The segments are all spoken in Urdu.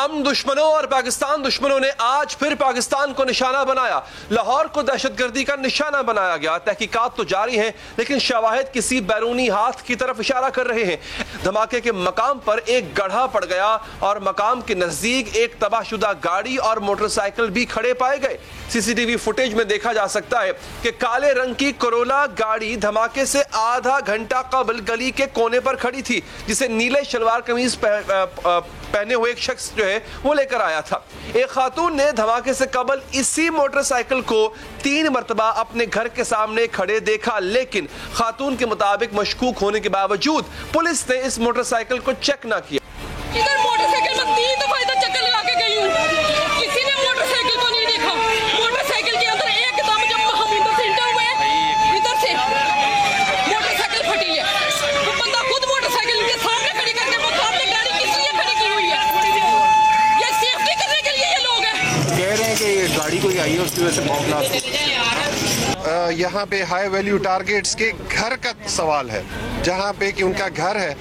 ہم دشمنوں اور پاکستان دشمنوں نے آج پھر پاکستان کو نشانہ بنایا. لاہور کو دہشت گردی کا نشانہ بنایا گیا. تحقیقات تو جاری ہیں لیکن شواہد کسی بیرونی ہاتھ کی طرف اشارہ کر رہے ہیں. دھماکے کے مقام پر ایک گڑھا پڑ گیا اور مقام کے نزدیک ایک تباہ شدہ گاڑی اور موٹر سائیکل بھی کھڑے پائے گئے. سی سی ٹی وی فوٹیج میں دیکھا جا سکتا ہے کہ کالے رنگ کی کرولا گاڑی دھماکے سے آدھا گھنٹہ قبل گلی کے کونے پر کھڑی تھی جسے نیلے شلوار قمیض پہنے ہوئے ایک شخص جو ہے وہ لے کر آیا تھا. ایک خاتون نے دھماکے سے قبل اسی موٹر سائیکل کو 3 مرتبہ اپنے گھر کے سامنے کھڑے دیکھا لیکن خاتون کے مطابق مشکوک ہونے کے باوجود پولیس نے اس موٹر سائیکل کو چیک نہ کیا. ادھر موٹر سائیکل میں 3 دفعہ ادھر چکر لگا کے گئی ہوں, کسی نے موٹر سائیکل کو نہیں دیکھا. موٹر سائیکل کے اندر ایک دم جب ہم ادھر سے انٹر ہوئے ادھر سے موٹر سائیکل پھٹی ہے. وہ بندہ خود موٹر سائیکل کے سامنے کھڑی کر کے وہ سامنے گاڑی کس لیے کھڑی کی ہوئی ہے؟ یہ سیفٹی کرنے کے لیے یہ لوگ ہیں. کہہ رہے ہیں کہ یہ گاڑی کوئی آئی ہے اس کی وجہ سے معاملات. یہاں پہ ہائی ویلیو ٹارگیٹس کے گھر کا سوال ہے. جہاں پہ کہ ان کا گھر ہے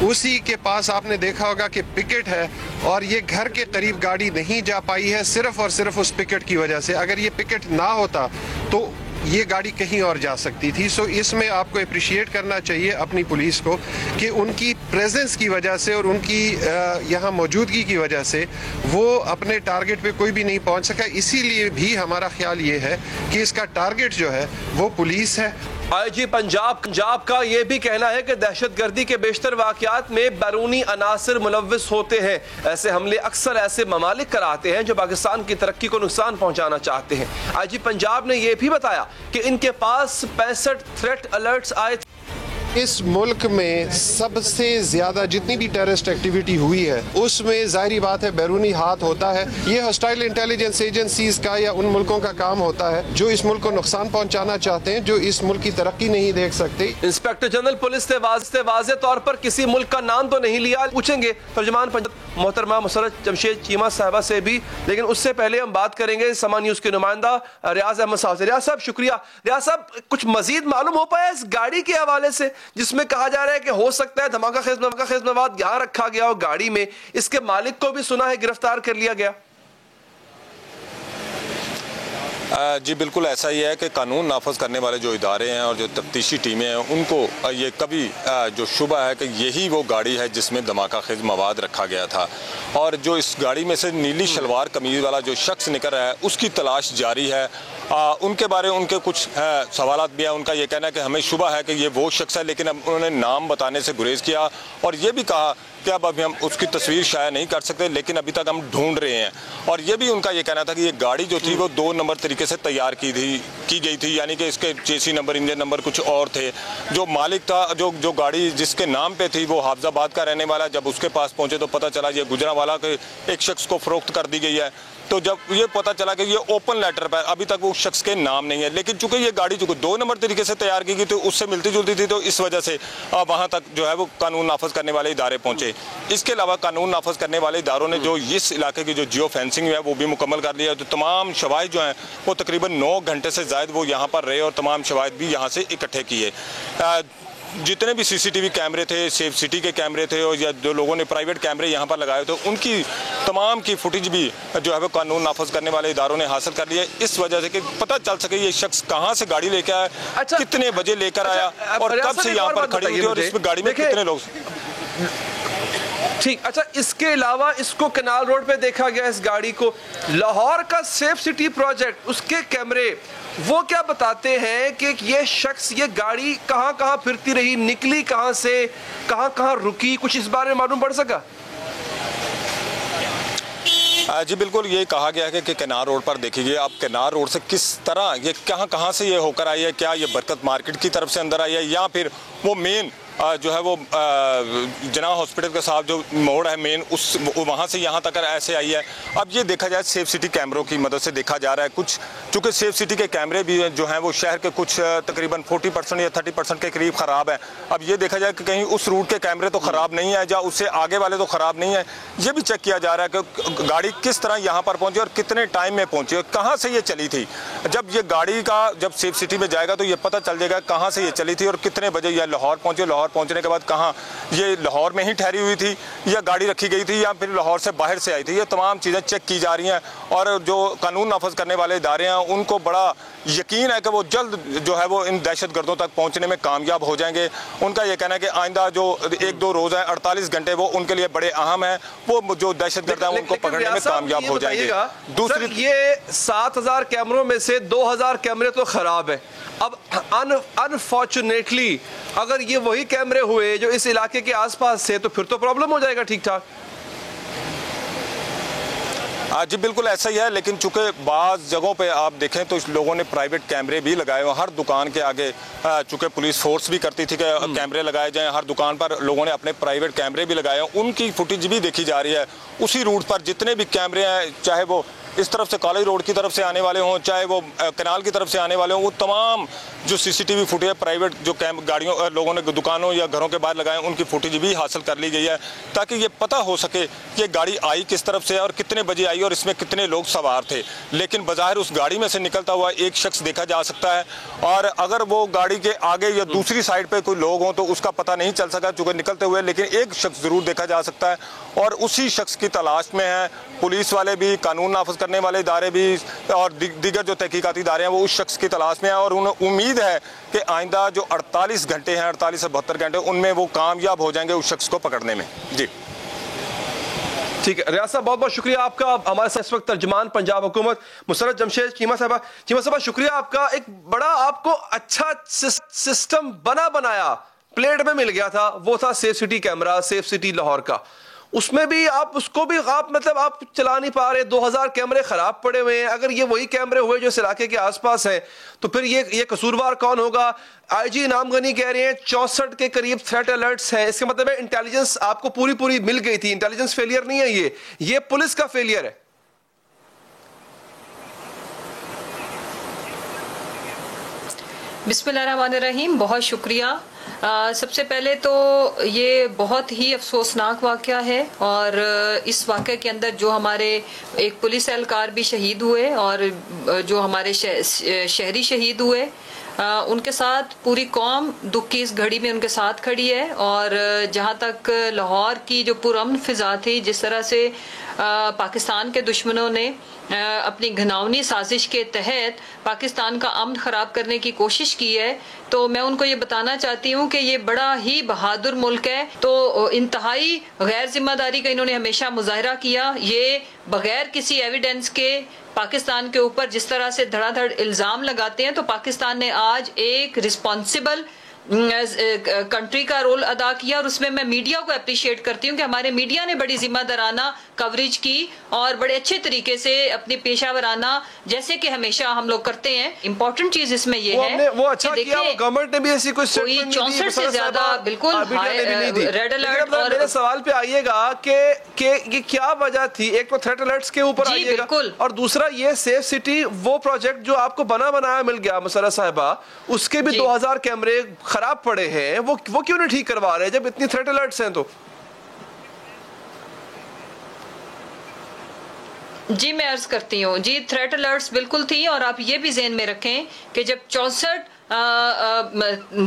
اسی کے پاس آپ نے دیکھا ہوگا کہ پکٹ ہے اور یہ گھر کے قریب گاڑی نہیں جا پائی ہے صرف اور صرف اس پکٹ کی وجہ سے. اگر یہ پکٹ نہ ہوتا تو یہ گاڑی کہیں اور جا سکتی تھی. سو اس میں آپ کو اپریشیٹ کرنا چاہیے اپنی پولیس کو کہ ان کی پریزنس کی وجہ سے اور ان کی یہاں موجودگی کی وجہ سے وہ اپنے ٹارگٹ پہ کوئی بھی نہیں پہنچ سکا. اسی لیے بھی ہمارا خیال یہ ہے کہ اس کا ٹارگٹ جو ہے وہ پولیس ہے. آئی جی پنجاب کا یہ بھی کہنا ہے کہ دہشت گردی کے بیشتر واقعات میں بیرونی عناصر ملوث ہوتے ہیں. ایسے حملے اکثر ایسے ممالک کراتے ہیں جو پاکستان کی ترقی کو نقصان پہنچانا چاہتے ہیں. آئی جی پنجاب نے یہ بھی بتایا کہ ان کے پاس 65 تھریٹ الرٹس آئے تھے. اس ملک میں سب سے زیادہ جتنی بھی ٹیررسٹ ایکٹیویٹی ہوئی ہے اس میں ظاہری بات ہے بیرونی ہاتھ ہوتا ہے. یہ ہاسٹائل انٹیلیجنس ایجنسیز کا یا ان ملکوں کا کام ہوتا ہے جو اس ملک کو نقصان پہنچانا چاہتے ہیں, جو اس ملک کی ترقی نہیں دیکھ سکتے. انسپیکٹر جنرل پولیس نے واضح طور پر کسی ملک کا نام تو نہیں لیا. پوچھیں گے ترجمان محترمہ مسرت جمشید چیمہ صاحبہ سے بھی, لیکن اس سے پہلے ہم بات کریں گے سما نیوز کے نمائندہ ریاض احمد صاحب سے. ریاض صاحب شکریہ. ریاض صاحب کچھ مزید معلوم ہو پایا اس گاڑی کے حوالے سے جس میں کہا جا رہا ہے کہ ہو سکتا ہے دھماکہ خیز مواد یہاں رکھا گیا ہو گاڑی میں, اس کے مالک کو بھی سنا ہے گرفتار کر لیا گیا؟ جی بالکل ایسا ہی ہے کہ قانون نافذ کرنے والے جو ادارے ہیں اور جو تفتیشی ٹیمیں ہیں ان کو یہ کبھی جو شبہ ہے کہ یہی وہ گاڑی ہے جس میں دھماکہ خیز مواد رکھا گیا تھا, اور جو اس گاڑی میں سے نیلی شلوار قمیض والا جو شخص نکل رہا ہے اس کی تلاش جاری ہے. ان کے بارے ان کے کچھ سوالات بھی ہیں. ان کا یہ کہنا ہے کہ ہمیں شبہ ہے کہ یہ وہ شخص ہے, لیکن اب انہوں نے نام بتانے سے گریز کیا اور یہ بھی کہا کہ اب ابھی ہم اس کی تصویر شائع نہیں کر سکتے لیکن ابھی تک ہم ڈھونڈ رہے ہیں. اور یہ بھی ان کا یہ کہنا تھا کہ یہ گاڑی جو تھی وہ 2 نمبر طریقے سے تیار کی گئی تھی, یعنی کہ اس کے چیسی نمبر انجن نمبر کچھ اور تھے. جو مالک تھا جو گاڑی جس کے نام پہ تھی وہ حافظ آباد کا رہنے والا. جب اس کے پاس پہنچے تو پتہ چلا یہ گجرانوالہ کے ایک شخص کو فروخت کر دی گئی ہے. تو جب یہ پتہ چلا کہ یہ اوپن لیٹر پہ ابھی تک وہ شخص کے نام نہیں ہے, لیکن چونکہ یہ گاڑی 2 نمبر طریقے سے تیار کی گئی تھی اس سے ملتی جلتی تھی تو اس وجہ سے وہاں تک جو ہے وہ قانون نافذ کرنے والے ادارے پہنچے. اس کے علاوہ قانون نافذ کرنے والے اداروں نے جو اس علاقے کی جو جیو فینسنگ ہے وہ بھی مکمل کر لیا. تو تمام شواہد جو ہیں وہ تقریباً 9 گھنٹے سے زائد وہ یہاں پر رہے اور تمام شواہد بھی یہاں سے اکٹھے کیے. جتنے بھی سی سی ٹی وی کیمرے تھے, سیف سٹی کے کیمرے تھے اور یا جو لوگوں نے پرائیویٹ کیمرے یہاں پر لگائے تھے ان کی تمام کی فوٹیج بھی جو ہے وہ قانون نافذ کرنے والے اداروں نے حاصل کر لیا اس وجہ سے کہ پتہ چل سکے یہ شخص کہاں سے گاڑی لے کے آیا, کتنے بجے لے کر آیا اور کب سے یہاں پر کھڑی ہوئی اور اس گاڑی میں کتنے لوگ. ٹھیک, اچھا اس کے علاوہ اس کو کنال روڈ پہ دیکھا گیا اس گاڑی کو. لاہور کا سیف سٹی پروجیکٹ اس کے کیمرے وہ کیا بتاتے ہیں کہ یہ شخص یہ گاڑی کہاں کہاں پھرتی رہی, نکلی کہاں سے, کہاں کہاں رکی, کچھ اس بارے میں معلوم پڑ سکا؟ جی بالکل یہ کہا گیا ہے کہ کنار روڈ پر دیکھیں گے. اب کنار روڈ سے کس طرح یہ کہاں سے یہ ہو کر آئی ہے, کیا یہ برکت مارکیٹ کی طرف سے اندر آئی ہے یا پھر وہ مین جو ہے وہ جناح ہاسپٹل کے ساتھ جو موڑ ہے مین اس وہاں سے یہاں تک ایسے آئی ہے. اب یہ دیکھا جائے سیف سٹی کیمروں کی مدد سے دیکھا جا رہا ہے. کچھ چونکہ سیف سٹی کے کیمرے بھی جو ہیں وہ شہر کے کچھ تقریباً 40% یا 30% کے قریب خراب ہیں. اب یہ دیکھا جائے کہ کہیں اس روٹ کے کیمرے تو خراب نہیں ہیں یا اس سے آگے والے تو خراب نہیں ہیں. یہ بھی چیک کیا جا رہا ہے کہ گاڑی کس طرح یہاں پر پہنچی اور کتنے ٹائم میں پہنچی اور کہاں سے یہ چلی تھی. جب یہ گاڑی کا جب سیف سٹی میں جائے گا تو یہ پتہ چل جائے گا کہاں سے یہ چلی تھی اور کتنے بجے یہ لاہور پہنچے. لاہور لاہور پہنچنے کے بعد کہاں یہ لاہور میں ہی ٹھہری ہوئی تھی یا گاڑی رکھی گئی تھی یا پھر لاہور سے باہر سے آئی تھی. یہ تمام چیزیں چیک کی جا رہی ہیں اور جو قانون نافذ کرنے والے ادارے ہیں ان کو بڑا یقین ہے کہ وہ جلد جو ہے وہ ان دہشت گردوں تک پہنچنے میں کامیاب ہو جائیں گے. ان کا یہ کہنا ہے کہ آئندہ جو 1-2 روز ہیں 48 گھنٹے وہ ان کے لیے بڑے اہم ہیں, وہ جو دہشت گرد ہیں ان کو پکڑنے میں کامیاب ہو جائیں گے. دوسری یہ 7000 کیمروں میں سے 2000 کیمرے تو خراب ہیں. اب انفارچونیٹلی اگر یہ وہی کیمرے ہوئے جو اس علاقے کے آس پاس سے تو پھر تو پرابلم ہو جائے گا ٹھیک ٹھاک. جی بالکل ایسا ہی ہے, لیکن چونکہ بعض جگہوں پہ آپ دیکھیں تو لوگوں نے پرائیویٹ کیمرے بھی لگائے ہوئے. ہر دکان کے آگے چونکہ پولیس فورس بھی کرتی تھی کہ کیمرے لگائے جائیں, ہر دکان پر لوگوں نے اپنے پرائیویٹ کیمرے بھی لگائے ہیں. ان کی فوٹیج بھی دیکھی جا رہی ہے. اسی روٹ پر جتنے بھی کیمرے ہیں, چاہے وہ اس طرف سے کالج روڈ کی طرف سے آنے والے ہوں, چاہے وہ کنال کی طرف سے آنے والے ہوں, وہ تمام جو CCTV فوٹیج پرائیویٹ جو گاڑیوں لوگوں نے دکانوں یا گھروں کے باہر لگائے ہیں ان کی فوٹیج بھی حاصل کر لی گئی ہے تاکہ یہ پتہ ہو سکے کہ گاڑی آئی کس طرف سے اور کتنے بجے آئی اور اس میں کتنے لوگ سوار تھے. لیکن بظاہر اس گاڑی میں سے نکلتا ہوا ایک شخص دیکھا جا سکتا ہے اور اگر وہ گاڑی کے آگے یا دوسری سائڈ پہ کوئی لوگ ہوں تو اس کا پتہ نہیں چل سکا چونکہ نکلتے ہوئے, لیکن ایک شخص ضرور دیکھا جا سکتا ہے اور اسی شخص کی تلاش میں ہے پولیس والے بھی, قانون نافذ کرنے والے ادارے بھی اور دیگر جو تحقیقاتی ادارے ہیں وہ اس شخص کی تلاش میں ہیں اور انہیں امید ہے کہ آئندہ جو 48 گھنٹے ہیں 48 سے 72 گھنٹے ان میں وہ کامیاب ہو جائیں گے اس شخص کو پکڑنے میں. جی ٹھیک ہے ریاض صاحب, بہت بہت شکریہ آپ کا. ہمارے ساتھ اس وقت ترجمان پنجاب حکومت مسرت جمشید چیمہ صاحبہ شکریہ آپ کا. ایک بڑا آپ کو اچھا سسٹم بنایا پلیٹ میں مل گیا تھا, وہ تھا safe city camera, safe city Lahore کا. اس میں بھی آپ اس کو بھی آپ چلا نہیں پا رہے, 2000 کیمرے خراب پڑے ہوئے ہیں. اگر یہ وہی کیمرے ہوئے جو اس علاقے کے آس پاس ہیں تو پھر یہ قصوروار کون ہوگا؟ آئی جی انعام غنی کہہ رہے ہیں 64 کے قریب تھریٹ الرٹس ہیں. اس کا مطلب ہے انٹیلیجنس آپ کو پوری مل گئی تھی. انٹیلیجنس فیلئر نہیں ہے, یہ پولیس کا فیلئر ہے. بسم اللہ الرحمن الرحیم. بہت شکریہ. سب سے پہلے تو یہ بہت ہی افسوسناک واقعہ ہے اور اس واقعے کے اندر جو ہمارے ایک پولیس اہلکار بھی شہید ہوئے اور جو ہمارے شہری شہید ہوئے, ان کے ساتھ پوری قوم دکھ کی اس گھڑی میں ان کے ساتھ کھڑی ہے. اور جہاں تک لاہور کی جو پرامن فضا تھی, جس طرح سے پاکستان کے دشمنوں نے اپنی گھناؤنی سازش کے تحت پاکستان کا امن خراب کرنے کی کوشش کی ہے, تو میں ان کو یہ بتانا چاہتی ہوں کہ یہ بڑا ہی بہادر ملک ہے. تو انتہائی غیر ذمہ داری کا انہوں نے ہمیشہ مظاہرہ کیا. یہ بغیر کسی ایویڈنس کے پاکستان کے اوپر جس طرح سے دھڑا دھڑ الزام لگاتے ہیں, تو پاکستان نے آج ایک رسپانسبل کنٹری کا رول ادا کیا اور اس میں میڈیا کو اپریشیٹ کرتی ہوں کہ ہمارے میڈیا نے بڑی ذمہ دارانہ کوریج کی اور بڑے اچھے طریقے سے اپنی پیشہ ورانہ جیسے کہ ہمیشہ ہم لوگ کرتے ہیں. امپورٹنٹ چیز اس میں یہ ہے کہ دیکھیں گورنمنٹ نے بھی ایسی کوئی 64 سے زیادہ بالکل ریڈ الرٹ. اور میرے سوال پہ آئیے گا کہ یہ کیا وجہ تھی؟ ایک تو تھریٹ الرٹس کے اوپر آئیے گا اور دوسرا یہ سیف سٹی وہ پروجیکٹ جو آپ کو بنایا مل گیا مسرت صاحبہ, اس کے بھی 2000 کیمرے خراب پڑے ہیں, وہ کیوں نہیں ٹھیک کروا رہے جب اتنی تھریٹ الرٹس ہیں؟ تو جی میں عرض کرتی ہوں, جی تھریٹ الرٹس بالکل تھی اور آپ یہ بھی ذہن میں رکھیں کہ جب 64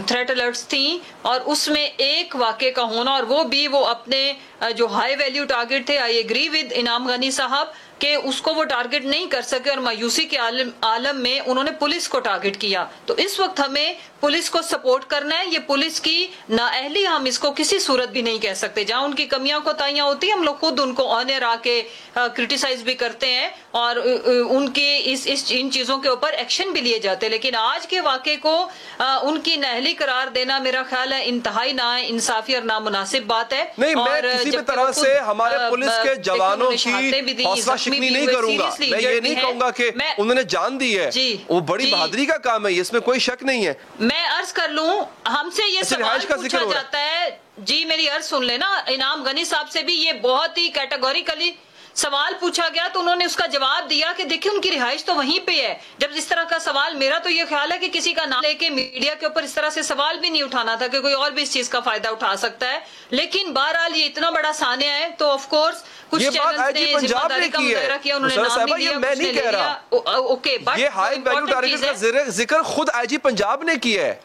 تھریٹ الرٹس تھیں اور اس میں ایک واقعے کا ہونا اور وہ اپنے جو ہائی ویلیو ٹارگٹ تھے, آئی ایگری ود انعام غنی صاحب کہ اس کو وہ ٹارگٹ نہیں کر سکے اور مایوسی کے عالم میں انہوں نے پولیس کو ٹارگٹ کیا. تو اس وقت ہمیں پولیس کو سپورٹ کرنا ہے. یہ پولیس کی نااہلی ہم اس کو کسی صورت بھی نہیں کہہ سکتے. جہاں ان کی کمیاں کوتاہیاں ہوتی ہیں ہم لوگ خود ان کو آنر آ کے کرٹیسائز بھی کرتے ہیں اور ان کی ان چیزوں کے اوپر ایکشن بھی لیے جاتے ہیں. لیکن آج کے واقعے کو ان کی نااہلی قرار دینا میرا خیال ہے انتہائی نا انصافی اور نامناسب بات ہے. نہیں, میں کسی بھی طرح سے ہمارے پولیس کے جوانوں کی حوصلہ شکنی نہیں کروں گا. میں یہ نہیں کہوں گا کہ انہوں نے جان دی ہے, وہ بڑی بہادری کا کام ہے, اس میں کوئی شک نہیں ہے. میں عرض کر لوں, ہم سے یہ سوال پوچھا جاتا ہے, جی میری عرض سن لینا, انعام غنی صاحب سے بھی یہ بہت ہی کیٹیگوریکلی سوال پوچھا گیا تو انہوں نے اس کا جواب دیا کہ دیکھیں ان کی رہائش تو وہیں پہ ہے. جب اس طرح کا سوال, میرا تو یہ خیال ہے کہ کسی کا نام لے کے میڈیا کے اوپر اس طرح سے سوال بھی نہیں اٹھانا تھا کہ کوئی اور بھی اس چیز کا فائدہ اٹھا سکتا ہے. لیکن بہرحال یہ اتنا بڑا سانیہ ہے تو آف کورس کچھ چینلز نے ذمہ داری کا مظاہرہ کیا, انہوں نے نام نہیں دیا, میں نہیں کہہ رہا. اوکے, بٹ یہ ہائی ویلیو ٹارگٹ کا ذکر خود آئی جی پنجاب نے کیا ہے.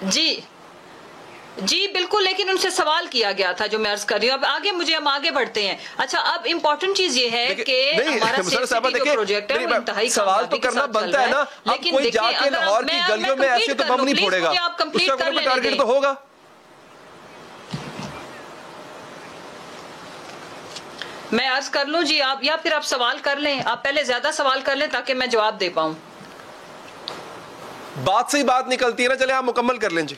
جی بالکل، لیکن ان سے سوال کیا گیا تھا جو میں عرض کر رہی ہوں. اب آگے ہم آگے بڑھتے ہیں. اچھا، اب امپورٹنٹ چیز یہ ہے کہ ہمارا جو پروجیکٹ ہے وہ انتہائی سوال تو کرنا بنتا ہے نا. اب کوئی جا کے لاہور کی گلیوں میں ایسے تو بم نہیں پھوڑے گا، اس کا کوئی ٹارگیٹ تو ہوگا. میں عرض کر لوں جی، آپ یا پھر آپ سوال کر لیں. آپ پہلے زیادہ سوال کر لیں تاکہ میں جواب دے پاؤں. بات سے ہی بات نکلتی ہے نا. چلے آپ مکمل کر لیں جی.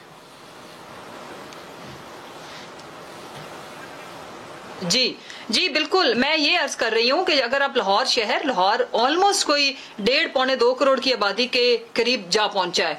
جی بالکل، میں یہ عرض کر رہی ہوں کہ اگر آپ لاہور آلموسٹ کوئی 1.5-2 کروڑ کی آبادی کے قریب جا پہنچا ہے.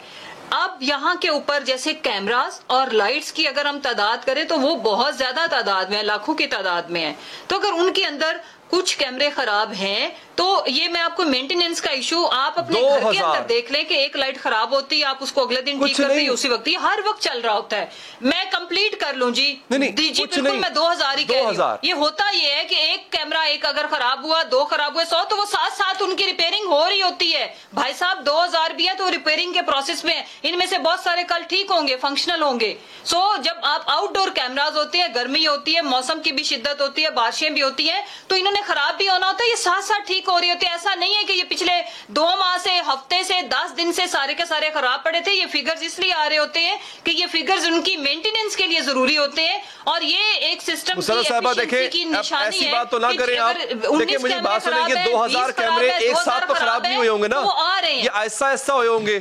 اب یہاں کے اوپر جیسے کیمراز اور لائٹس کی اگر ہم تعداد کریں تو وہ بہت زیادہ تعداد میں، لاکھوں کی تعداد میں ہے. تو اگر ان کے اندر کچھ کیمرے خراب ہیں تو یہ میں آپ کو مینٹیننس کا ایشو آپ اپنے گھر کے اندر دیکھ لیں کہ ایک لائٹ خراب ہوتی ہے، آپ اس کو اگلے دن ٹھیک کرتے ہیں، اسی وقت یہ ہر وقت چل رہا ہوتا ہے. میں کمپلیٹ کر لوں جی. جی بالکل، میں 2000 ہی کہہ رہی ہوں. یہ ہوتا یہ ہے کہ ایک کیمرہ ایک اگر خراب ہوا، 2 خراب ہوئے، 100 تو وہ ساتھ ان کی ریپیئرنگ ہو رہی ہوتی ہے. بھائی صاحب 2000 بھی ہے تو ریپیئرنگ کے پروسیس میں ان میں سے بہت سارے کل ٹھیک ہوں گے، فنکشنل ہوں گے. سو جب آپ آؤٹ ڈور کیمراز ہوتے ہیں، گرمی ہوتی ہے، موسم کی بھی شدت ہوتی ہے، بارشیں بھی ہوتی ہیں، تو انہوں نے خراب بھی ہونا ہوتا ہے. یہ ساتھ ٹھیک ہو رہی ہوتی ہے. ایسا نہیں ہے کہ یہ پچھلے 2 ماہ سے، ہفتے سے، 10 دن سے سارے کے سارے خراب پڑے تھے. یہ فیگرز اس لیے آ رہے ہوتے ہیں کہ یہ فیگرز ان کی مینٹیننس کے لیے ضروری ہوتے ہیں، اور یہ ایک سسٹم کی ایفیشنسی کی نشانی ہے. ایسی بات تو نہ کریں آپ. دیکھیں مجھے بات سنیں، یہ 2000 کیمرے ایک ساتھ تو خراب نہیں ہوئے ہوں گے نا، یہ ایسا ہوئے ہوں گے.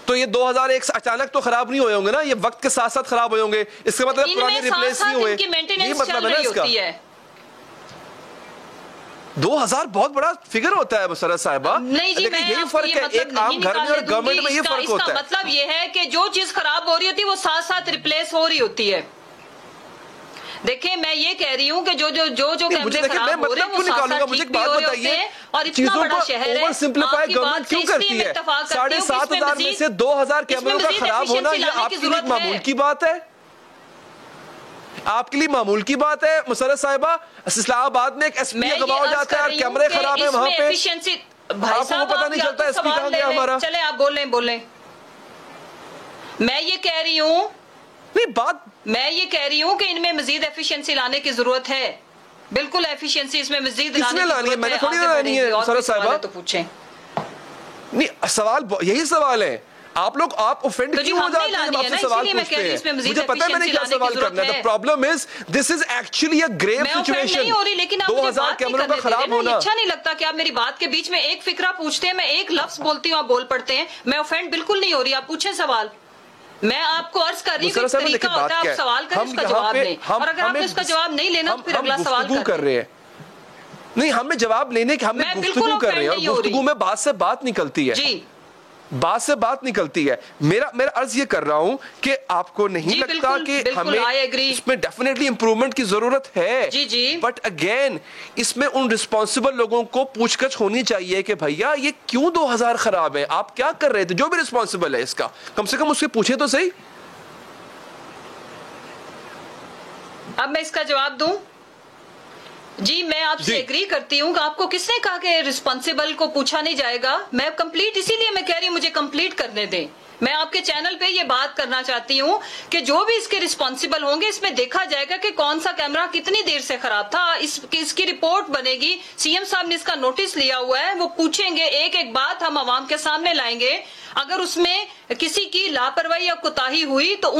تو یہ 2001 اچانک تو خراب نہیں ہوئے ہوں گے نا، یہ وقت کے ساتھ ساتھ خراب ہوئے ہوں گے. اس کا مطلب پرانے ریپلیس نہیں ہوئے، یہ مطلب ہے نا اس کا. 2000 بہت بڑا فگر ہوتا ہے مسرت صاحبہ. نہیں جی، میں یہی فرق ہے ایک عام گھر میں اور گورنمنٹ میں، یہ فرق ہوتا ہے. اس کا مطلب یہ ہے کہ جو چیز خراب ہو رہی ہوتی ہے وہ ساتھ ریپلیس ہو رہی ہوتی ہے. دیکھیں میں یہ کہہ رہی ہوں کہ جو کیمرے خراب ہو رہے ہیں وہ ساتھ ٹھیک بھی ہو رہے ہوتے ہیں. اور اتنا بڑا شہر ہے، سمپلیفائی گورنمنٹ کیوں کرتی ہے؟ 7,500 میں سے 2000 کیمروں کا خراب ہونا یہ آپ کے لیے معمول کی بات ہے؟ آپ کے لیے معمول کی بات ہے مسرت صاحبہ؟ اسلام آباد میں ایک ایس پی اغوا ہو جاتا ہے اور کیمرے خراب ہیں وہاں پہ، آپ کو پتہ نہیں چلتا ایس پی کہاں گیا ہمارا. چلے آپ بولیں. میں یہ کہہ رہی ہوں کہ ان میں مزید ایفیشنسی لانے کی ضرورت ہے. بالکل ایفیشنسی اس میں مزید لانے کی ضرورت ہے. میں نے تھوڑی لانی ہے مسرت صاحبہ. تو پوچھیں. نہیں، سوال یہی سوال ہے. آپ اوفینڈ کیوں ہو جاتے ہیں جب آپ سے سوال پوچھتے ہیں؟ مجھے پتہ ہے میں نے کیا سوال کرنا ہے. The problem is this is actually a grave situation. 2000 کیمروں کا خراب ہونا. اچھا نہیں لگتا کہ آپ میری بات کے بیچ میں ایک فکرہ پوچھتے ہیں، میں ایک لفظ بولتی ہوں، آپ بول پڑتے ہیں. میں اوفینڈ بالکل نہیں ہو رہی، آپ پوچھیں سوال. میں آپ کو عرض کر رہی ہوں کہ طریقہ ہوتا ہے، آپ سوال کریں، اس کا جواب دیں، اور اگر آپ اس کا جواب نہیں لینا تو پھر اگلا سوال کر رہے ہیں. نہیں، ہمیں جواب لینے کی، ہم گفتگو کر رہے ہیں، اور گفتگو میں بات سے بات نکلتی ہے. جی بات سے بات نکلتی ہے. میرا عرض یہ کر رہا ہوں کہ آپ کو نہیں لگتا کہ ہمیں اس میں ڈیفینیٹلی امپروومنٹ کی ضرورت ہے؟ جی بٹ اگین اس میں ان رسپانسبل لوگوں کو پوچھ گچھ ہونی چاہیے کہ بھیا یہ کیوں 2000 خراب ہے، آپ کیا کر رہے تھے؟ جو بھی رسپانسبل ہے اس کا کم سے کم اس سے پوچھے تو صحیح. اب میں اس کا جواب دوں. جی میں آپ سے ایگری کرتی ہوں کہ آپ کو کس نے کہا کہ رسپانسیبل کو پوچھا نہیں جائے گا. میں کمپلیٹ اسی لیے میں کہہ رہی ہوں مجھے کمپلیٹ کرنے دیں. میں آپ کے چینل پہ یہ بات کرنا چاہتی ہوں کہ جو بھی اس کے رسپانسیبل ہوں گے اس میں دیکھا جائے گا کہ کون سا کیمرہ کتنی دیر سے خراب تھا. اس کی رپورٹ بنے گی. سی ایم صاحب نے اس کا نوٹس لیا ہوا ہے، وہ پوچھیں گے، ایک ایک بات ہم عوام کے سامنے لائیں گے. اگر اس میں کسی کی لاپرواہی یا کوتاہی ہوئی تو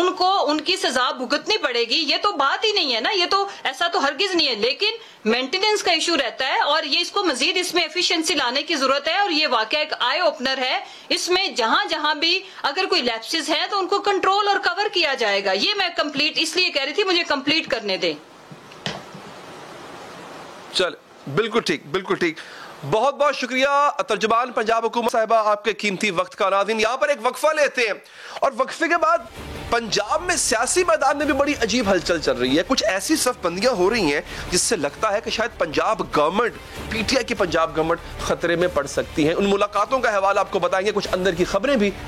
ان کی سزا بھگتنی پڑے گی. یہ تو بات ہی نہیں ہے نا، یہ تو ایسا تو ہرگز نہیں ہے. لیکن مینٹیننس کا ایشو رہتا ہے اور یہ اس کو مزید اس میں ایفیشنسی لانے کی ضرورت ہے. اور یہ واقعہ ایک آئی اوپنر ہے. اس میں جہاں بھی اگر کوئی لیپسز ہیں تو ان کو کنٹرول اور کور کیا جائے گا. یہ میں کمپلیٹ اس لیے کہہ رہی تھی مجھے کمپلیٹ کرنے دیں. چل بالکل ٹھیک. بہت بہت شکریہ ترجمان پنجاب حکومت صاحبہ آپ کے قیمتی وقت کا. ناظرین یہاں پر ایک وقفہ لیتے ہیں اور وقفے کے بعد پنجاب میں سیاسی میدان میں بھی بڑی عجیب ہلچل چل رہی ہے. کچھ ایسی صف بندیاں ہو رہی ہیں جس سے لگتا ہے کہ شاید Punjab government, P T I کی پنجاب گورنمنٹ خطرے میں پڑ سکتی ہیں. ان ملاقاتوں کا حوالہ آپ کو بتائیں گے، کچھ اندر کی خبریں بھی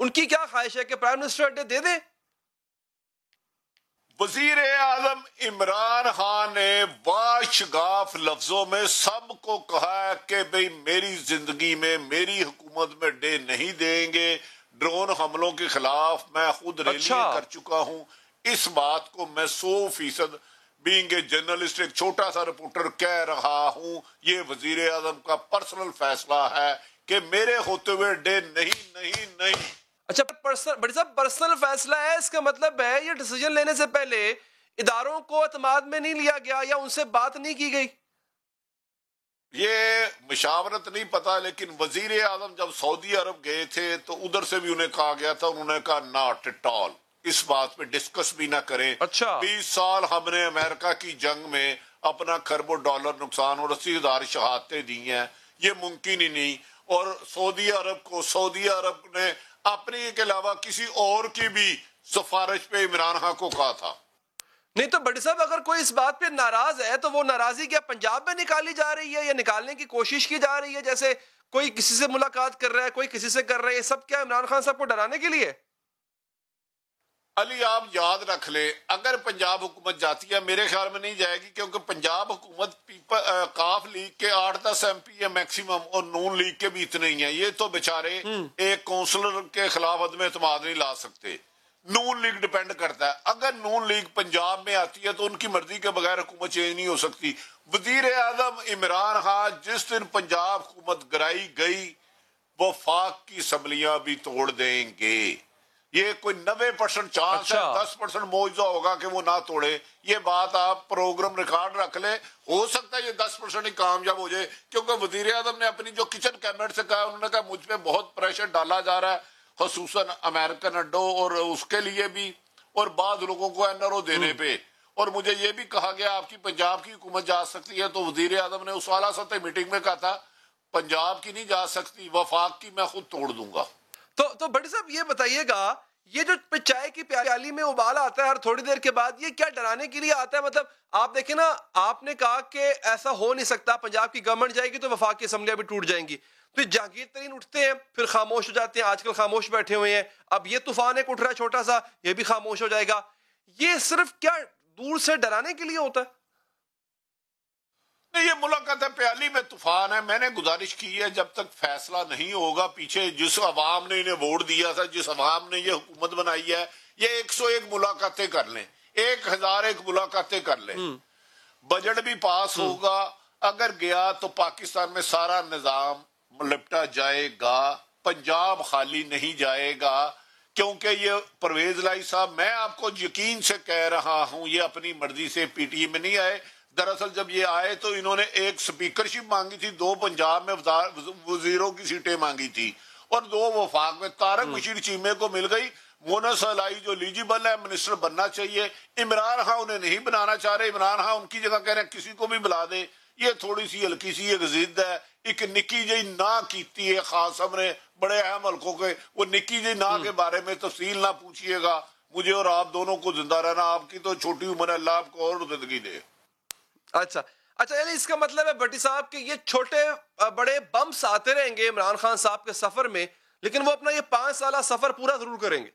ان کی کیا خواہش ہے کہ پرائم منسٹر اڈے دے دیں؟ وزیر اعظم عمران خان نے واشگاف لفظوں میں سب کو کہا ہے کہ بھئی میری زندگی میں میری حکومت میں اڈے نہیں دیں گے. ڈرون حملوں کے خلاف میں خود ریلیاں کر چکا ہوں. اس بات کو میں 100% بینگ اے جرنلسٹ ایک چھوٹا سا رپورٹر کہہ رہا ہوں. یہ وزیر اعظم کا پرسنل فیصلہ ہے کہ میرے ہوتے ہوئے اڈے نہیں. اچھا بڑی صاحب پرسنل فیصلہ ہے، اس کا مطلب ہے یہ ڈیسیجن لینے سے پہلے اداروں کو اعتماد میں نہیں لیا گیا یا ان سے بات نہیں کی گئی؟ یہ مشاورت نہیں پتا، لیکن وزیر اعظم جب سعودی عرب گئے تھے تو ادھر سے بھی انہیں کہا گیا تھا، انہوں نے کہا ناٹ ایٹ آل، اس بات پہ ڈسکس بھی نہ کریں. 20 سال ہم نے امریکہ کی جنگ میں اپنا کھربوں ڈالر نقصان اور 80,000 شہادتیں دی ہیں، یہ ممکن ہی نہیں. اور سعودی عرب نے اپنے کے علاوہ کسی اور کی بھی سفارش پہ عمران خان کو کہا تھا. نہیں تو بڑی صاحب اگر کوئی اس بات پہ ناراض ہے تو وہ ناراضی کیا پنجاب میں نکالی جا رہی ہے یا نکالنے کی کوشش کی جا رہی ہے؟ جیسے کوئی کسی سے ملاقات کر رہا ہے، کوئی کسی سے کر رہا ہے، یہ سب کیا عمران خان صاحب کو ڈرانے کے لیے؟ علی آپ یاد رکھ لیں، اگر پنجاب حکومت جاتی ہے، میرے خیال میں نہیں جائے گی، کیونکہ پنجاب حکومت کاف لیگ کے 8-10 MP ہے میکسیمم، اور نون لیگ کے بھی اتنے ہی ہیں. یہ تو بیچارے ایک کونسلر کے خلاف عدم اعتماد نہیں لا سکتے. نون لیگ ڈیپینڈ کرتا ہے. اگر نون لیگ پنجاب میں آتی ہے تو ان کی مرضی کے بغیر حکومت چینج نہیں ہو سکتی. وزیر اعظم عمران خان جس دن پنجاب حکومت گرائی گئی، وفاق کی اسمبلیاں بھی توڑ دیں گے. یہ کوئی 90% چانس ہے، 10% معجزہ ہوگا کہ وہ نہ توڑے. یہ بات آپ پروگرام ریکارڈ رکھ لیں، ہو سکتا ہے یہ 10% ہی کامیاب ہو جائے، کیونکہ وزیر اعظم نے اپنی جو کچن کیبنٹ سے کہا، انہوں نے کہا مجھ پہ بہت پریشر ڈالا جا رہا ہے، خصوصاً امریکن اڈوں اور اس کے لیے بھی، اور بعض لوگوں کو NRO دینے پہ. اور مجھے یہ بھی کہا گیا آپ کی پنجاب کی حکومت جا سکتی ہے، تو وزیر اعظم نے اس اعلیٰ سطح میٹنگ میں کہا تھا پنجاب کی نہیں جا سکتی، وفاق کی میں خود توڑ دوں گا. تو بڑی صاحب یہ بتائیے گا، یہ جو چائے کی پیالی میں ابال آتا ہے ہر تھوڑی دیر کے بعد، یہ کیا ڈرانے کے لیے آتا ہے؟ مطلب آپ دیکھیں نا، آپ نے کہا کہ ایسا ہو نہیں سکتا، پنجاب کی گورنمنٹ جائے گی تو وفاق کی اسمبلیاں بھی ٹوٹ جائیں گی. پھر جہانگیر ترین اٹھتے ہیں، پھر خاموش ہو جاتے ہیں، آج کل خاموش بیٹھے ہوئے ہیں. اب یہ طوفان ایک اٹھ رہا ہے چھوٹا سا، یہ بھی خاموش ہو جائے گا. یہ صرف کیا دور سے ڈرانے کے لیے ہوتا ہے؟ نہیں، یہ ملاقات ہے پیالی میں طوفان ہے. میں نے گزارش کی ہے جب تک فیصلہ نہیں ہوگا، پیچھے جس عوام نے انہیں ووٹ دیا تھا، جس عوام نے یہ حکومت بنائی ہے، یہ 101 ملاقاتیں کر لیں، 1001 ملاقاتیں کر لیں، بجٹ بھی پاس ہوگا. اگر گیا تو پاکستان میں سارا نظام لپٹا جائے گا، پنجاب خالی نہیں جائے گا. کیونکہ یہ پرویز الہی صاحب، میں آپ کو یقین سے کہہ رہا ہوں، یہ اپنی مرضی سے PTE میں نہیں آئے. دراصل جب یہ آئے تو انہوں نے ایک سپیکرشپ مانگی تھی، 2 پنجاب میں وزیروں کی سیٹیں مانگی تھی، اور 2 وفاق میں. طارق بشیر چیمے کو مل گئی. مونس الائی جو ایلیجیبل ہے منسٹر بننا چاہیے، عمران خان انہیں نہیں بنانا چاہ رہے. عمران خان ان کی جگہ کہہ رہے ہیں کسی کو بھی بلا دے. یہ تھوڑی سی ہلکی سی ایک ضد ہے، ایک نکی جی نہ کیتی ہے. خاص صاحب نے بڑے اہم حلقوں کے وہ نکی جی نہ کے بارے میں تفصیل نہ پوچھیے گا. مجھے اور آپ دونوں کو زندہ رہنا، آپ کی تو چھوٹی عمر ہے، اللہ آپ کو اور زندگی دے. اچھا یعنی اس کا مطلب ہے بٹی صاحب کہ یہ چھوٹے بڑے بمپس آتے رہیں گے عمران خان صاحب کے سفر میں، لیکن وہ اپنا یہ 5 سالہ سفر پورا ضرور کریں گے.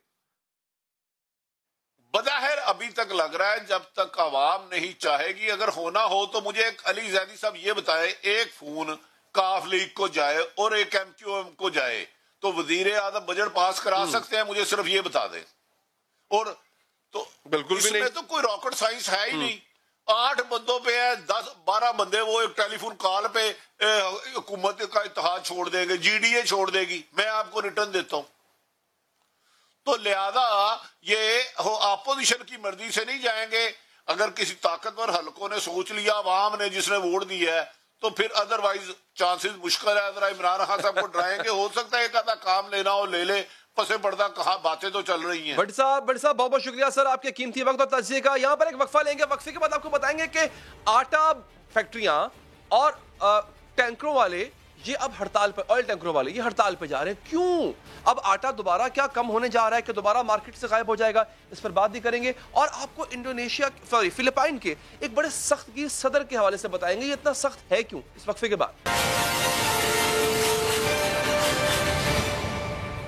بظاہر ابھی تک لگ رہا ہے جب تک عوام نہیں چاہے گی. اگر ہونا ہو تو مجھے ایک علی زیدی صاحب یہ بتائے، ایک فون کاف لیگ کو جائے اور ایک MQM کو جائے تو وزیر اعظم بجٹ پاس کرا سکتے ہیں؟ مجھے صرف یہ بتا دیں. اور تو بالکل اس میں تو کوئی راکٹ سائنس ہے ہی نہیں. 8 بندوں پہ ہے، 10-12 بندے وہ ایک ٹیلی فون کال پہ حکومت کا اتحاد چھوڑ دیں گے، GDA چھوڑ دے گی. میں آپ کو ریٹرن دیتا ہوں. تو لہذا یہ اپوزیشن کی مرضی سے نہیں جائیں گے. اگر کسی طاقتور حلقوں نے سوچ لیا، عوام نے جس نے ووٹ دیا ہے، تو پھر ادروائز چانسز مشکل ہے. ذرا عمران خان صاحب کو ڈرائیں گے. ہو سکتا ہے ایک آدھا کام لینا ہو لے لے، پسے پردہ کہاں باتیں تو چل رہی ہیں. بٹ صاحب بہت بہت شکریہ سر آپ کے قیمتی وقت اور تجزیے کا. یہاں پر ایک وقفہ لیں گے، وقفے کے بعد آپ کو بتائیں گے کہ آٹا فیکٹریاں اور ٹینکروں والے یہ اب ہڑتال پہ، آئل ٹینکروں والے یہ ہڑتال پہ جا رہے ہیں. کیوں؟ اب آٹا دوبارہ کیا کم ہونے جا رہا ہے کہ دوبارہ مارکیٹ سے غائب ہو جائے گا؟ اس پر بات بھی کریں گے. اور آپ کو فلپائن کے ایک بڑے سخت کی صدر کے حوالے سے بتائیں گے یہ اتنا سخت ہے کیوں، اس وقفے کے بعد.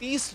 30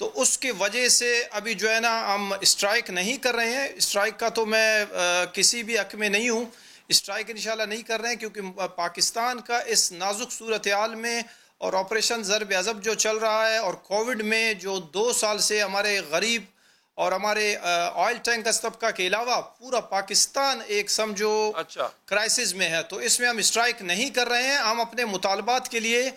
تو اس کی وجہ سے ابھی جو ہے نا ہم اسٹرائک نہیں کر رہے ہیں. اسٹرائک کا تو میں کسی بھی حق میں نہیں ہوں. اسٹرائک انشاءاللہ نہیں کر رہے ہیں کیونکہ پاکستان کا اس نازک صورتحال میں اور آپریشن ضرب عضب جو چل رہا ہے اور کووڈ میں جو 2 سال سے ہمارے غریب اور ہمارے آئل ٹینکرز طبقہ کے علاوہ پورا پاکستان ایک سمجھو کرائسس میں ہے. تو اس میں ہم اسٹرائک نہیں کر رہے ہیں. ہم اپنے مطالبات کے لیے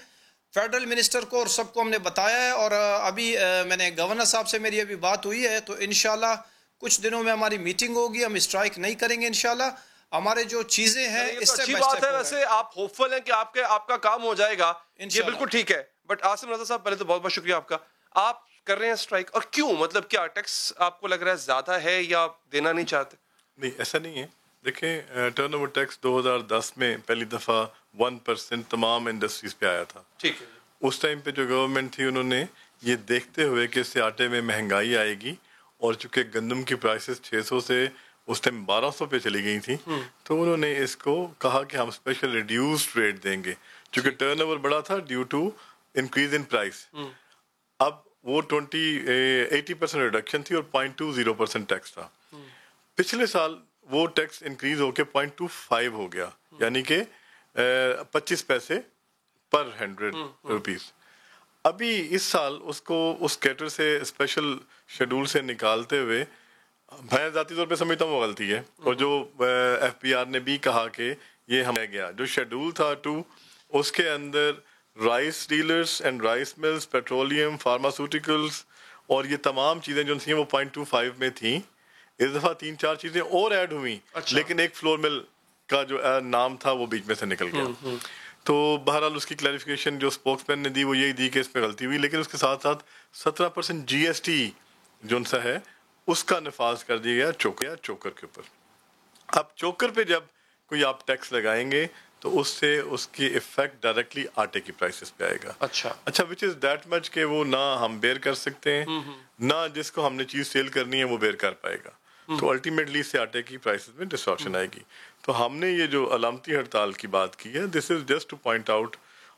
فیڈرل منسٹر کو اور سب کو ہم نے بتایا ہے اور ابھی میں نے گورنر صاحب سے میری ابھی بات ہوئی ہے تو انشاءاللہ کچھ دنوں میں ہماری میٹنگ ہوگی. ہم اسٹرائک نہیں کریں گے انشاءاللہ. ہمارے جو چیزیں ہیں اس سے اچھی بات ہے. ویسے آپ ہوپفل ہیں کہ آپ کا کام ہو جائے گا, یہ بالکل ٹھیک ہے. بٹ عاصم رضا صاحب پہلے تو بہت بہت شکریہ آپ کا. آپ کر رہے ہیں اسٹرائک, اور کیوں؟ مطلب کیا ٹیکس آپ کو لگ رہا ہے زیادہ ہے یا دینا نہیں چاہتے؟ نہیں, ایسا نہیں ہے. دیکھیں, ٹرن اوور ٹیکس 2010 میں پہلی دفعہ 1% تمام انڈسٹریز پہ آیا تھا. ٹھیک ہے. اس ٹائم پہ جو گورنمنٹ تھی انہوں نے یہ دیکھتے ہوئے کہ اس سے آٹے میں مہنگائی آئے گی اور چونکہ گندم کی پرائسز 600 سے اس ٹائم 1200 پہ چلی گئی تھی, تو انہوں نے اس کو کہا کہ ہم اسپیشل ریڈیوسڈ ریٹ دیں گے چونکہ ٹرن اوور بڑا تھا due to increase in price. اب وہ 80% ریڈکشن تھی اور 0.20% ٹیکس تھا. پچھلے سال وہ ٹیکس انکریز ہو کے 0.25 ہو گیا, یعنی کہ 25 پیسے پر 100 روپیز. ابھی اس سال اس کو اس کیٹر سے اسپیشل شیڈول سے نکالتے ہوئے میں ذاتی طور پہ سمجھتا ہوں وہ غلطی ہے, اور جو ایف پی آر نے بھی کہا کہ یہ ہمیں گیا جو شیڈول تھا 2 اس کے اندر rice dealers and rice mills, petroleum, pharmaceuticals اور یہ تمام چیزیں جو تھیں وہ 0.25 میں تھیں. اس دفعہ 3-4 چیزیں اور ایڈ ہوئیں, لیکن ایک فلور مل کا جو نام تھا وہ بیچ میں سے نکل گیا. تو بہرحال اس کی کلیریفیکیشن جو اسپوکس مین نے دی وہ یہی دی کہ اس میں غلطی ہوئی, لیکن اس کے ساتھ ساتھ 17% GST جو ان سا ہے اس کا نفاذ کر دیا گیا چوکر کے اوپر. اب چوکر پہ جب کوئی آپ ٹیکس لگائیں گے تو اس سے اس کی افیکٹ ڈائریکٹلی آٹے کی پرائسز پہ آئے گا. اچھا وچ از دیٹ مچ کہ وہ نہ ہم بیئر کر سکتے ہیں, نہ جس کو ہم نے چیز سیل کرنی ہے وہ بیئر کر پائے گا. تو الٹیمیٹلی اس سے آٹے کی پرائسز میں ڈسٹارشن آئے گی. تو ہم نے یہ جو علامتی ہڑتال کی بات کی ہے, this is just to point out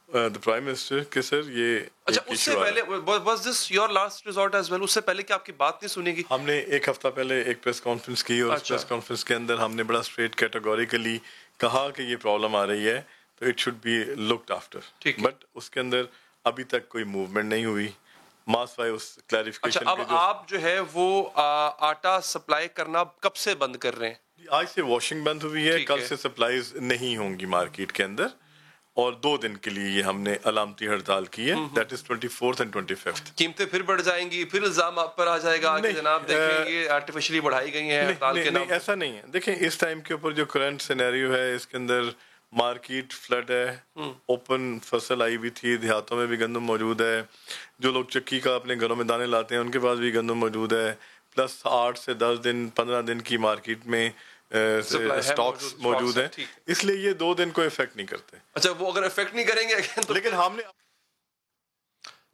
the Prime Minister کہ سر یہ اس سے پہلے was this your last resort as well؟ اس سے پہلے کہ آپ کی بات نہیں سنے گی. ہم نے ایک ہفتہ پہلے ایک پریس کانفرنس کی اور اس پریس کانفرنس کے اندر ہم نے بڑا اسٹریٹ کیٹیگوریکلی کہا کہ یہ پرابلم آ رہی ہے تو it should be looked after. But اس کے اندر ابھی تک کوئی موومنٹ نہیں ہوئی ماس وائی اس کلیریفیکیشن. اب آپ جو ہے وہ آٹا سپلائی کرنا کب سے بند کر رہے ہیں؟ آج سے واشنگ بند ہوئی ہے, کل سے سپلائیز نہیں ہوں گی مارکیٹ کے اندر, اور 2 دن کے لیے یہ ہم نے علامتی ہڑتال کی ہے, that is 24th and 25th. قیمتیں پھر بڑھ جائیں گی, پھر الزام آپ پر آ جائے گا کہ جناب دیکھیں یہ آرٹیفیشلی بڑھائی گئی ہیں ہڑتال کے نام. ایسا نہیں ہے. دیکھیں اس ٹائم کے اوپر جو کرنٹ سینیریو ہے اس کے اندر مارکیٹ فلڈ ہے, اوپن فصل آئی بھی تھی, دیہاتوں میں بھی گندم موجود ہے, جو لوگ چکی کا اپنے گھروں میں دانے لاتے ہیں ان کے پاس بھی گندم موجود ہے, پلس 8 سے 10 دن 15 دن کی مارکیٹ میں سٹاکس موجود ہیں, اس لیے یہ 2 دن کو افیکٹ نہیں کرتے. اچھا وہ اگر افیکٹ نہیں کریں گے لیکن ہم نے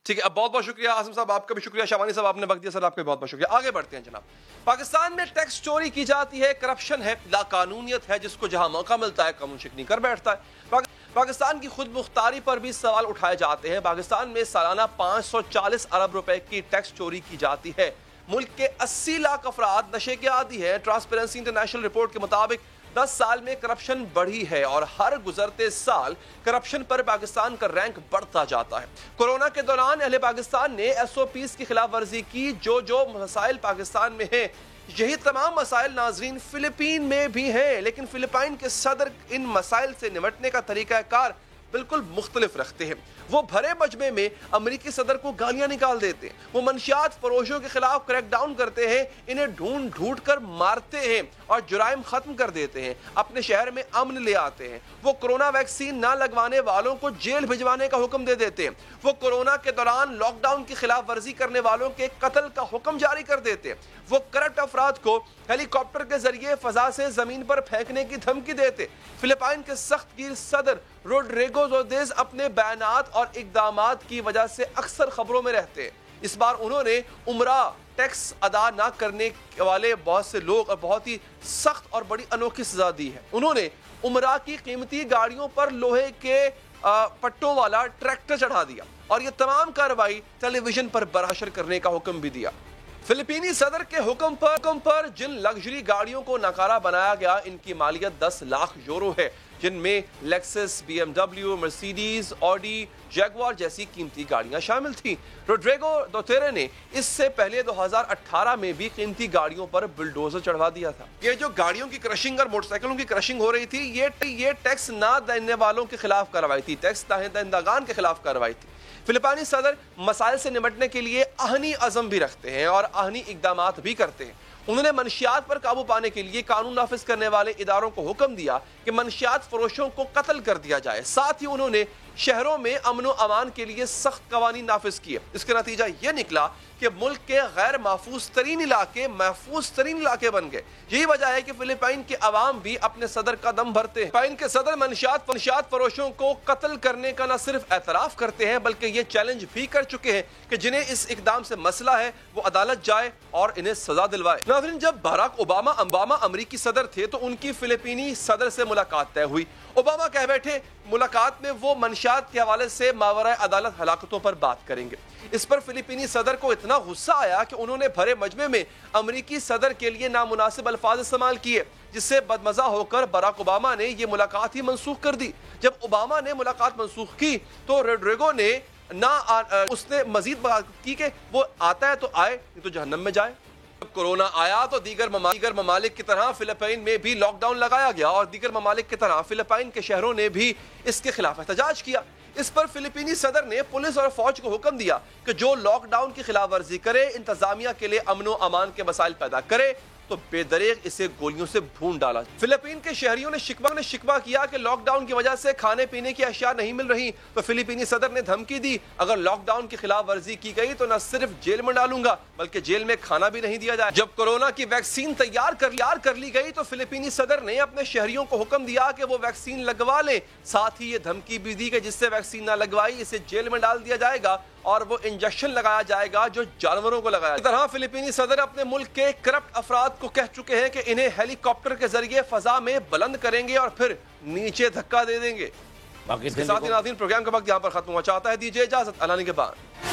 ٹھیک ہے. اب بہت بہت شکریہ عاصم صاحب, آپ کا بھی شکریہ. شامانی صاحب آپ نے وقت دیا, سر آپ کا بہت بہت شکریہ. آگے بڑھتے ہیں جناب. پاکستان میں ٹیکس چوری کی جاتی ہے, کرپشن ہے, لا قانونیت ہے, جس کو جہاں موقع ملتا ہے قانون شکنی کر بیٹھتا ہے. پاکستان کی خود مختاری پر بھی سوال اٹھائے جاتے ہیں. پاکستان میں سالانہ 540 ارب روپے کی ٹیکس چوری کی جاتی ہے. ملک کے 80 لاکھ افراد نشے کے عادی ہیں. ٹرانسپیرنسی انٹرنیشنل رپورٹ کے مطابق 10 سال میں کرپشن بڑھی ہے اور ہر گزرتے سال کرپشن پر پاکستان کا رینک بڑھتا جاتا ہے. کورونا کے دوران اہل پاکستان نے SOPs کی خلاف ورزی کی. جو مسائل پاکستان میں ہیں یہی تمام مسائل ناظرین فلپین میں بھی ہیں, لیکن فلپائن کے صدر ان مسائل سے نمٹنے کا طریقہ کار بالکل مختلف رکھتے ہیں. وہ بھرے مجمع میں امریکی صدر کو گالیاں نکال دیتے ہیں, وہ منشیات فروشوں کے خلاف کریک ڈاؤن کرتے ہیں, انہیں ڈھونڈ کر مارتے ہیں اور جرائم ختم کر دیتے ہیں, اپنے شہر میں امن لے آتے ہیں. وہ کورونا ویکسین نہ لگوانے والوں کو جیل بھجوانے کا حکم دے دیتے ہیں. وہ کورونا کے دوران لاک ڈاؤن کی خلاف ورزی کرنے والوں کے قتل کا حکم جاری کر دیتے ہیں. وہ کرپٹ افراد کو ہیلی کاپٹر کے ذریعے فضا سے زمین پر پھینکنے کی دھمکی دیتے. فلپائن کے سخت گیر صدر روڈریگو دوتیرز اپنے بیانات اور اقدامات کی وجہ سے اکثر خبروں میں رہتے ہیں. اس بار انہوں نے عمرہ ٹیکس ادا نہ کرنے والے بہت سے لوگ اور بہت ہی سخت اور بڑی انوکھی سزا دی ہے. انہوں نے عمرہ کی قیمتی گاڑیوں پر لوہے کے پٹوں والا ٹریکٹر چڑھا دیا. اور یہ تمام کارروائی ٹیلی ویژن پر براشر کرنے کا حکم بھی دیا۔ فلپینی صدر کے حکم پر جن لگژری گاڑیوں کو ناکارہ بنایا گیا ان کی مالیت 10 لاکھ یورو ہے، جن میں Lexus, B M W, Mercedes, Audi, Jaguar جیسی قیمتی گاڑیاں شامل تھیں۔ روڈریگو دوتیرے نے اس سے پہلے 2018 میں بھی قیمتی گاڑیوں پر بلڈوزر چڑھوا دیا تھا۔ یہ جو گاڑیوں کی کرشنگ اور موٹر سائیکلوں کی کرشنگ ہو رہی تھی، یہ ٹیکس نہ دینے والوں کے خلاف کارروائی تھی، ٹیکس دہندگان کے خلاف کارروائی تھی۔ فلپائنی صدر مسائل سے نمٹنے کے لیے آہنی عزم بھی رکھتے ہیں اور آہنی اقدامات بھی کرتے ہیں۔ انہوں نے منشیات پر قابو پانے کے لیے قانون نافذ کرنے والے اداروں کو حکم دیا کہ منشیات فروشوں کو قتل کر دیا جائے۔ ساتھ ہی انہوں نے شہروں میں امن و امان کے لیے سخت قوانین نافذ کیے۔ اس کا نتیجہ یہ نکلا کہ ملک کے غیر محفوظ ترین علاقے بن گئے۔ یہی وجہ ہے کہ فلپائن کے عوام بھی اپنے صدر کا دم بھرتے ہیں۔ فلپائن کے صدر منشیات فروشوں کو قتل کرنے کا نہ صرف اعتراف کرتے ہیں بلکہ یہ چیلنج بھی کر چکے ہیں کہ جنہیں اس اقدام سے مسئلہ ہے وہ عدالت جائے اور انہیں سزا دلوائے۔ ناظرین، جب باراک اوباما امریکی صدر تھے تو ان کی فلپینی صدر سے ملاقات طے ہوئی۔ اوباما کہہ بیٹھے ملاقات میں وہ منشیات کے حوالے سے ماورائے عدالت ہلاکتوں پر بات کریں گے۔ اس پر فلپینی صدر کو اتنا غصہ آیا کہ انہوں نے بھرے مجمع میں امریکی صدر کے لیے نامناسب الفاظ استعمال کیے، جس سے بدمزہ ہو کر باراک اوباما نے یہ ملاقات ہی منسوخ کر دی۔ جب اوباما نے ملاقات منسوخ کی تو روڈریگو نے اس نے مزید بات کی کہ وہ آتا ہے تو آئے، نہیں تو جہنم میں جائے۔ جب کورونا آیا تو دیگر ممالک کی طرح فلپائن میں بھی لاک ڈاؤن لگایا گیا اور دیگر ممالک کی طرح فلپائن کے شہروں نے بھی اس کے خلاف احتجاج کیا۔ اس پر فلپینی صدر نے پولیس اور فوج کو حکم دیا کہ جو لاک ڈاؤن کی خلاف ورزی کرے، انتظامیہ کے لیے امن و امان کے مسائل پیدا کرے تو بے دریغ اسے گولیوں سے بھون ڈالا۔ فلپین کے شہریوں نے شکوہ کیا کہ لاک ڈاؤن کی وجہ سے کھانے پینے کی اشیاء نہیں مل رہی، تو فلپینی صدر نے دھمکی دی اگر لاک ڈاؤن کی خلاف ورزی کی گئی تو نہ صرف جیل میں ڈالوں گا بلکہ جیل میں کھانا بھی نہیں دیا جائے۔ جب کورونا کی ویکسین تیار کر لی گئی تو فلپینی صدر نے اپنے شہریوں کو حکم دیا کہ وہ ویکسین لگوا لیں۔ ساتھ ہی یہ دھمکی بھی دی کہ جس سے ویکسین نہ لگوائی اسے جیل میں ڈال دیا جائے گا اور وہ انجیکشن لگایا جائے گا جو جانوروں کو لگایا۔ اس طرح فلپینی صدر اپنے ملک کے کرپٹ افراد کو کہہ چکے ہیں کہ انہیں ہیلی کاپٹر کے ذریعے فضا میں بلند کریں گے اور پھر نیچے دھکا دے دیں گے۔ اس کے ساتھ ہی ناظرین پروگرام کا وقت یہاں پر ختم ہوا چاہتا ہے، دیجیے اجازت، اللہ نگہبان۔